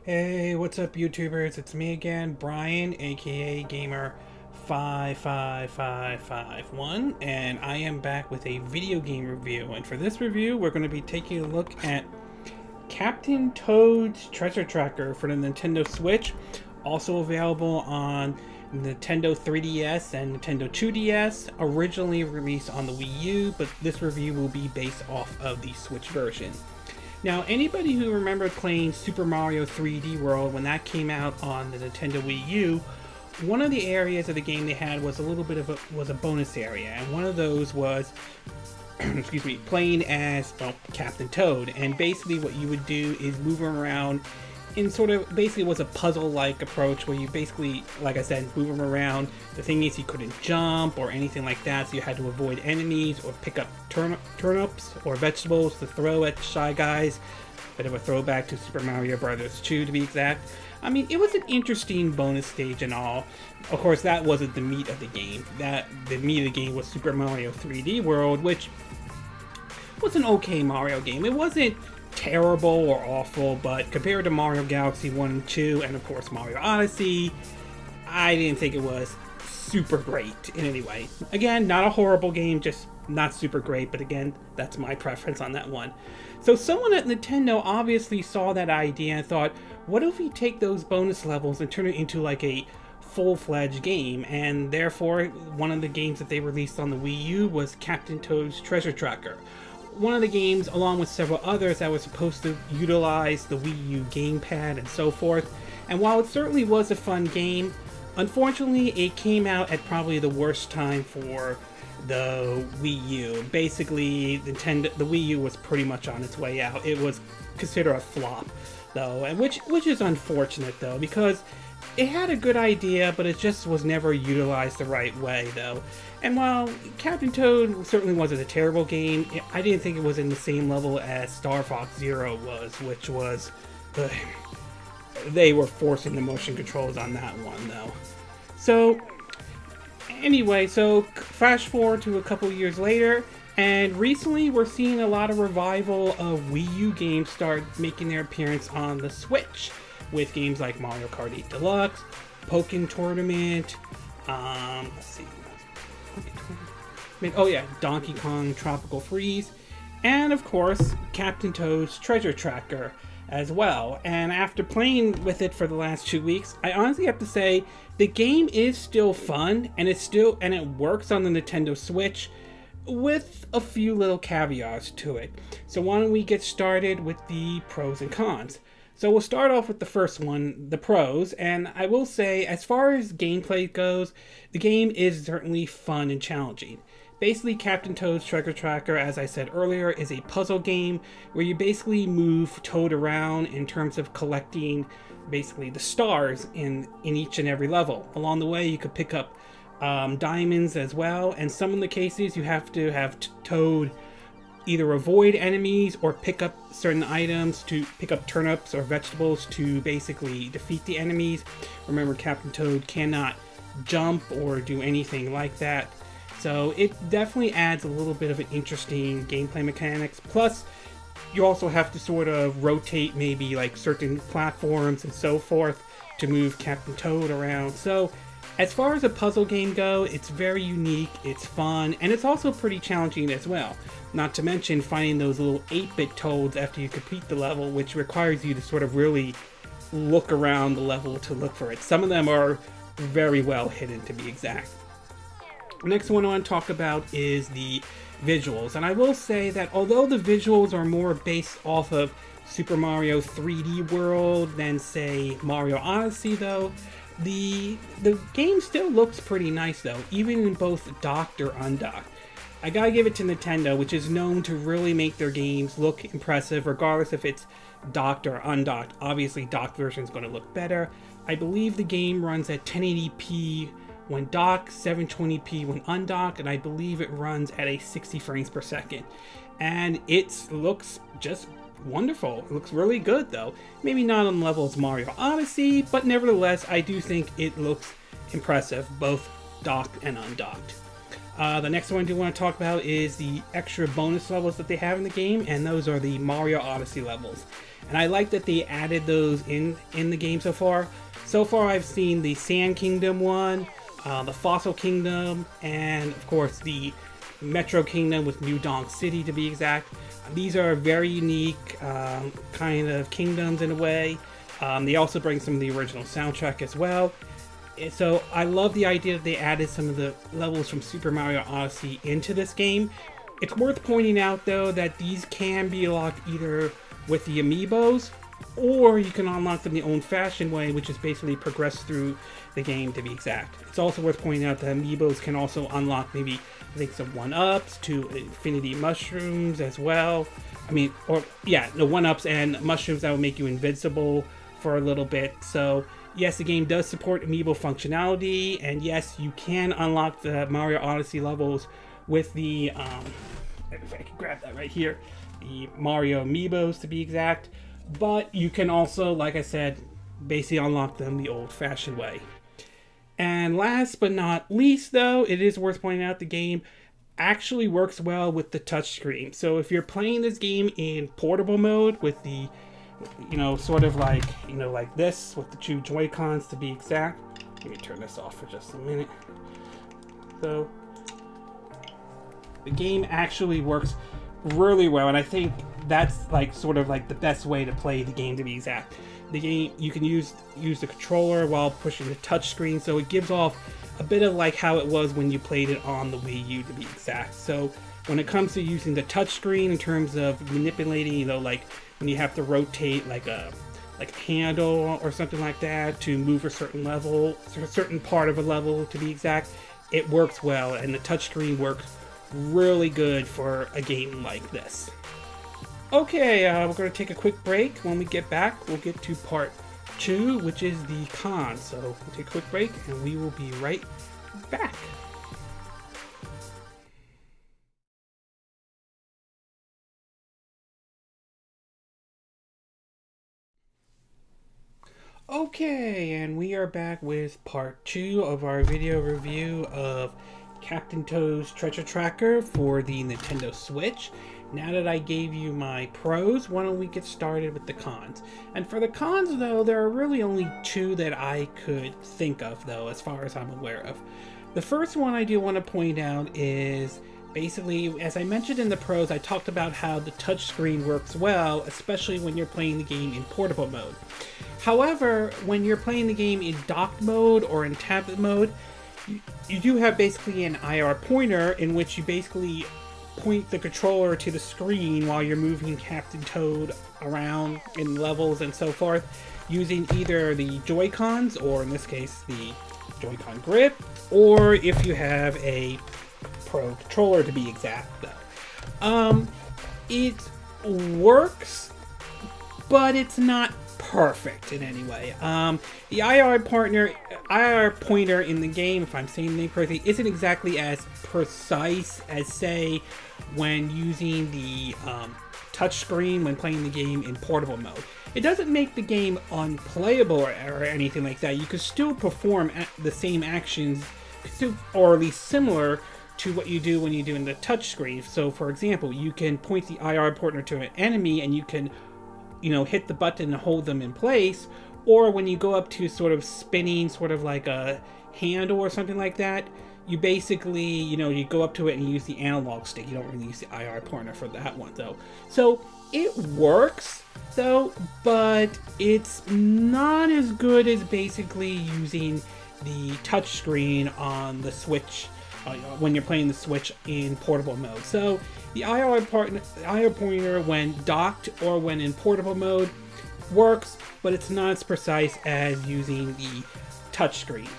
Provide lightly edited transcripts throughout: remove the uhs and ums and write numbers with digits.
Hey, what's up, YouTubers? It's me again, Brian, aka Gamer55551, and I am back with a video game review. And for this review, we're going to be taking a look at Captain Toad's Treasure Tracker for the Nintendo Switch, also available on Nintendo 3DS and Nintendo 2DS, originally released on the Wii U, but this review will be based off of the Switch version. Now, anybody who remembered playing Super Mario 3D World when that came out on the Nintendo Wii U, one of the areas of the game they had was a little bit of a bonus area, and one of those was excuse me, playing as Captain Toad. And basically what you would do is move around in sort of basically was a puzzle-like approach where you basically, like I said, move them around. The thing is, you couldn't jump or anything like that, so you had to avoid enemies or pick up turnips or vegetables to throw at Shy Guys. Bit of a throwback to Super Mario Bros. 2 to be exact. I mean, it was an interesting bonus stage and all. Of course, that wasn't the meat of the game. The meat of the game was Super Mario 3D World, which was an okay Mario game. It wasn't terrible or awful, but compared to Mario Galaxy 1 and 2, and of course Mario Odyssey, I didn't think it was super great in any way. Again, not a horrible game, just not super great, but again, that's my preference on that one. So someone at Nintendo obviously saw that idea and thought, what if we take those bonus levels and turn it into like a full-fledged game? And therefore, one of the games that they released on the Wii U was Captain Toad's Treasure Tracker. One of the games, along with several others, that was supposed to utilize the Wii U gamepad and so forth. And while it certainly was a fun game, unfortunately it came out at probably the worst time for the Wii U. Basically, the Wii U was pretty much on its way out. It was considered a flop, though, and which is unfortunate, though, because it had a good idea, but it just was never utilized the right way, though. And while Captain Toad certainly wasn't a terrible game, I didn't think it was in the same level as Star Fox Zero was, which was... they were forcing the motion controls on that one, though. So, anyway, so flash forward to a couple years later, and recently we're seeing a lot of revival of Wii U games start making their appearance on the Switch, with games like Mario Kart 8 Deluxe, Pokken Tournament, let's see, oh yeah, Donkey Kong Tropical Freeze, and of course, Captain Toad's Treasure Tracker as well. And after playing with it for the last 2 weeks, I honestly have to say the game is still fun, and it works on the Nintendo Switch with a few little caveats to it. So why don't we get started with the pros and cons? So we'll start off with the first one, the pros, and I will say, as far as gameplay goes, the game is certainly fun and challenging. Basically, Captain Toad's Treasure Tracker, as I said earlier, is a puzzle game where you basically move Toad around in terms of collecting basically the stars in each and every level. Along the way, you could pick up diamonds as well, and some of the cases you have to have Toad either avoid enemies or pick up certain items, to pick up turnips or vegetables to basically defeat the enemies. Remember, Captain Toad cannot jump or do anything like that. So it definitely adds a little bit of an interesting gameplay mechanics. Plus, you also have to sort of rotate maybe like certain platforms and so forth to move Captain Toad around. So as far as a puzzle game go, it's very unique, it's fun, and it's also pretty challenging as well. Not to mention finding those little 8-bit toads after you complete the level, which requires you to sort of really look around the level to look for it. Some of them are very well hidden, to be exact. Next one I want to talk about is the visuals. And I will say that although the visuals are more based off of Super Mario 3D World than, say, Mario Odyssey, though, the game still looks pretty nice, though, even in both docked or undocked. I gotta give it to Nintendo, which is known to really make their games look impressive, regardless if it's docked or undocked. Obviously, docked version is going to look better. I believe the game runs at 1080p when docked, 720p when undocked, and I believe it runs at a 60 frames per second. And it looks just wonderful. It looks really good, though. Maybe not on the level as Mario Odyssey, but nevertheless, I do think it looks impressive, both docked and undocked. The next one I do want to talk about is the extra bonus levels that they have in the game, and those are the Mario Odyssey levels. And I like that they added those in the game so far. So far I've seen the Sand Kingdom one, the Fossil Kingdom, and of course the Metro Kingdom with New Donk City to be exact. These are very unique kind of kingdoms in a way. They also bring some of the original soundtrack as well. So I love the idea that they added some of the levels from Super Mario Odyssey into this game. It's worth pointing out though that these can be unlocked either with the amiibos, or you can unlock them the old-fashioned way, which is basically progress through the game to be exact. It's also worth pointing out that amiibos can also unlock maybe, I think, some 1-ups to infinity mushrooms as well. I mean, or yeah, the 1-ups and mushrooms that will make you invincible for a little bit. So yes, the game does support amiibo functionality, and yes, you can unlock the Mario Odyssey levels with the, if I can grab that right here, the Mario amiibos to be exact. But you can also, like I said, basically unlock them the old-fashioned way. And last but not least, though, it is worth pointing out the game actually works well with the touchscreen. So if you're playing this game in portable mode with the, sort of like, like this, with the 2 Joy-Cons to be exact. Let me turn this off for just a minute. So the game actually works really well, and I think that's like sort of like the best way to play the game to be exact. The game, you can use the controller while pushing the touch screen, so it gives off a bit of like how it was when you played it on the Wii U to be exact. So when it comes to using the touch screen in terms of manipulating, like when you have to rotate like a handle or something like that to move a certain level, a certain part of a level to be exact, it works well, and the touch screen works really good for a game like this. Okay, we're going to take a quick break. When we get back, we'll get to part 2, which is the cons. So we'll take a quick break, and we will be right back. Okay, and we are back with part 2 of our video review of Captain Toad's Treasure Tracker for the Nintendo Switch. Now that I gave you my pros, why don't we get started with the cons? And for the cons, though, there are really only 2 that I could think of, though, as far as I'm aware of. The first one I do want to point out is basically, as I mentioned in the pros, I talked about how the touchscreen works well, especially when you're playing the game in portable mode. However, when you're playing the game in docked mode or in tablet mode, you do have basically an IR pointer in which you basically point the controller to the screen while you're moving Captain Toad around in levels and so forth, using either the Joy-Cons, or in this case the Joy-Con grip, or if you have a Pro controller to be exact, though. It works, but it's not perfect in any way. The IR pointer in the game, if I'm saying the name correctly, isn't exactly as precise as, say, when using the touchscreen when playing the game in portable mode. It doesn't make the game unplayable or anything like that. You can still perform the same actions, or at least similar to what you do when you're doing the touchscreen. So, for example, you can point the IR pointer to an enemy and you can hit the button and hold them in place, or when you go up to sort of spinning sort of like a handle or something like that, you basically, you go up to it and use the analog stick. You don't really use the IR pointer for that one, though. So it works, though, but it's not as good as basically using the touchscreen on the Switch when you're playing the Switch in portable mode. So the IR pointer when docked or when in portable mode works, but it's not as precise as using the touchscreen.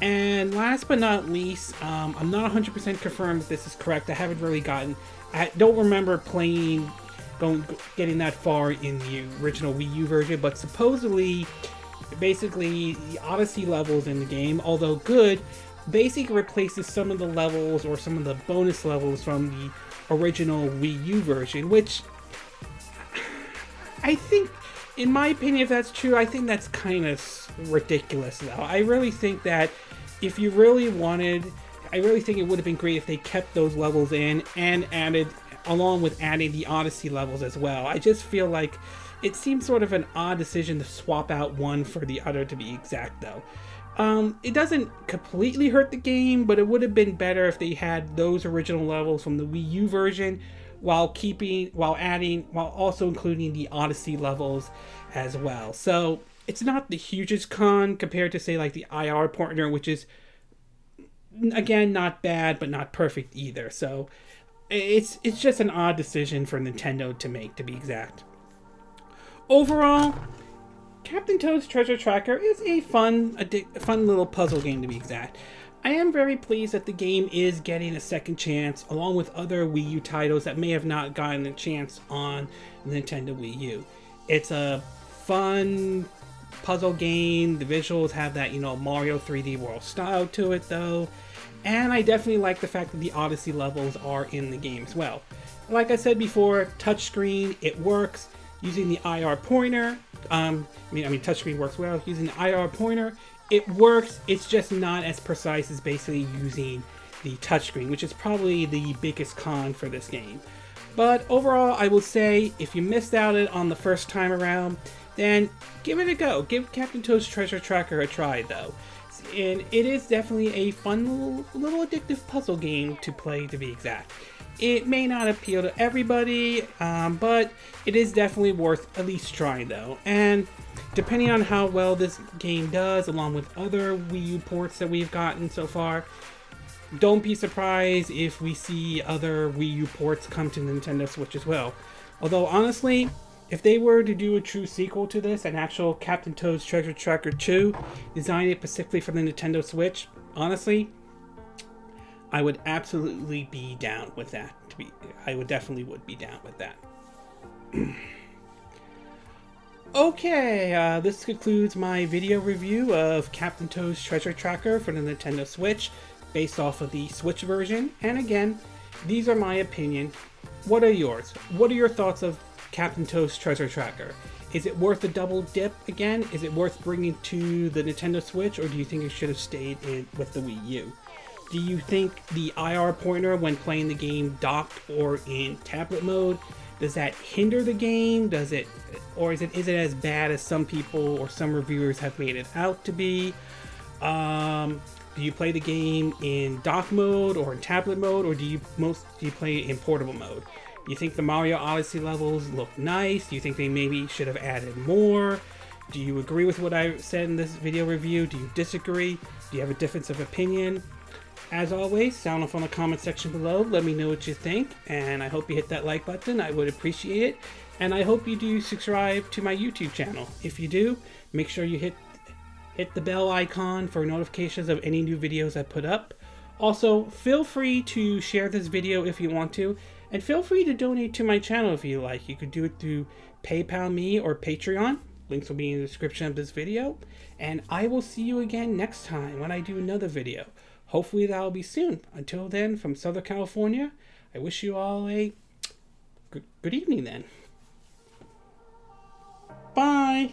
And last but not least, I'm not 100% confirmed if this is correct. I haven't really I don't remember getting that far in the original Wii U version, but supposedly, basically, the Odyssey levels in the game, although good, basically replaces some of the levels or some of the bonus levels from the original Wii U version, which I think, in my opinion, if that's true, I think that's kind of ridiculous, though. I really think that if you really wanted, I really think it would have been great if they kept those levels in and added, along with adding the Odyssey levels as well. I just feel like it seems sort of an odd decision to swap out one for the other, to be exact, though. It doesn't completely hurt the game, but it would have been better if they had those original levels from the Wii U version, while also including the Odyssey levels as well. So it's not the hugest con compared to, say, like the IR partner, which is, again, not bad but not perfect either. So it's just an odd decision for Nintendo to make, to be exact. Overall, Captain Toad's Treasure Tracker is a fun little puzzle game, to be exact. I am very pleased that the game is getting a second chance, along with other Wii U titles that may have not gotten a chance on Nintendo Wii U. It's a fun puzzle game. The visuals have that, Mario 3D World style to it, though. And I definitely like the fact that the Odyssey levels are in the game as well. Like I said before, touchscreen, it works. Using the IR pointer, touchscreen works well. Using the IR pointer, it works. It's just not as precise as basically using the touchscreen, which is probably the biggest con for this game. But overall, I will say, if you missed out on the first time around, then give it a go. Give Captain Toad's Treasure Tracker a try, though. And it is definitely a fun little addictive puzzle game to play, to be exact. It may not appeal to everybody, but it is definitely worth at least trying, though. And depending on how well this game does, along with other Wii U ports that we've gotten so far, don't be surprised if we see other Wii U ports come to Nintendo Switch as well. Although, honestly, if they were to do a true sequel to this, an actual Captain Toad's Treasure Tracker 2, designed specifically for the Nintendo Switch, honestly, I would absolutely be down with that. I would definitely be down with that. Okay, this concludes my video review of Captain Toad's Treasure Tracker for the Nintendo Switch, based off of the Switch version. And again, these are my opinion. What are yours? What are your thoughts of Captain Toad's Treasure Tracker? Is it worth a double dip again? Is it worth bringing to the Nintendo Switch, or do you think it should have stayed with the Wii U? Do you think the IR pointer when playing the game docked or in tablet mode, does that hinder the game? Is it as bad as some people or some reviewers have made it out to be? Do you play the game in dock mode or in tablet mode, or do you play it in portable mode? Do you think the Mario Odyssey levels look nice? Do you think they maybe should have added more? Do you agree with what I said in this video review? Do you disagree? Do you have a difference of opinion? As always, sound off on the comment section below. Let me know what you think, and I hope you hit that like button. I would appreciate it. And I hope you do subscribe to my YouTube channel. If you do, make sure you hit the bell icon for notifications of any new videos I put up. Also, feel free to share this video if you want to, and feel free to donate to my channel if you like. You could do it through PayPal Me or Patreon. Links will be in the description of this video. And I will see you again next time when I do another video. Hopefully that'll be soon. Until then, from Southern California, I wish you all a good evening then. Bye!